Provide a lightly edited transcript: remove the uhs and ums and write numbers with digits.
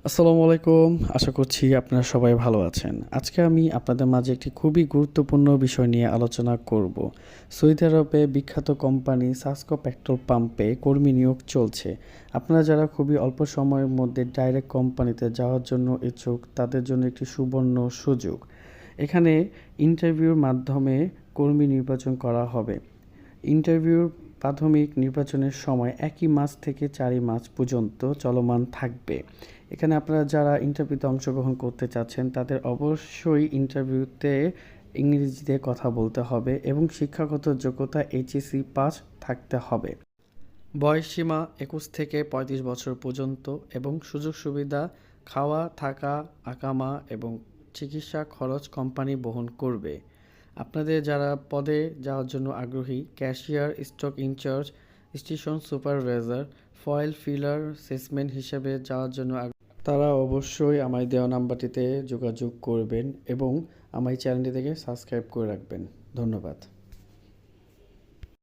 আসসালামু আলাইকুম। আশা করছি আপনারা সবাই ভালো আছেন। আজকে আমি আপনাদের মাঝে একটি খুবই গুরুত্বপূর্ণ বিষয় নিয়ে আলোচনা করব। সৌদি আরবে বিখ্যাত কোম্পানি সাসকো পেট্রোল পাম্পে কর্মী নিয়োগ চলছে। আপনারা যারা খুবই অল্প সময়ের মধ্যে ডাইরেক্ট কোম্পানিতে যাওয়ার জন্য ইচ্ছুক, তাদের জন্য একটি সুবর্ণ সুযোগ। এখানে ইন্টারভিউর মাধ্যমে কর্মী নির্বাচন করা হবে। ইন্টারভিউর প্রাথমিক নির্বাচনের সময় ১ মাস থেকে ৪ মাস পর্যন্ত চলমান থাকবে। এখানে আপনারা যারা ইন্টারভিউতে অংশগ্রহণ করতে চাচ্ছেন তাদের অবশ্যই ইন্টারভিউতে ইংরেজিতে কথা বলতে হবে এবং শিক্ষাগত যোগ্যতা এইচএসসি পাস থাকতে হবে। বয়সসীমা ২১ থেকে ৩৫ বছর পর্যন্ত এবং সুযোগ সুবিধা খাওয়া, থাকা, আকামা এবং চিকিৎসা খরচ কোম্পানি বহন করবে। আপনাদের যারা পদে যাওয়ার জন্য আগ্রহী, cashier, stock incharge, station supervisor, foil filler, salesman হিসেবে যাওয়ার জন্য তারা অবশ্যই আমায় দেওয়া নাম্বারটিতে যোগাযোগ করবেন এবং আমার এই চ্যানেলটি থেকে সাবস্ক্রাইব করে রাখবেন। ধন্যবাদ।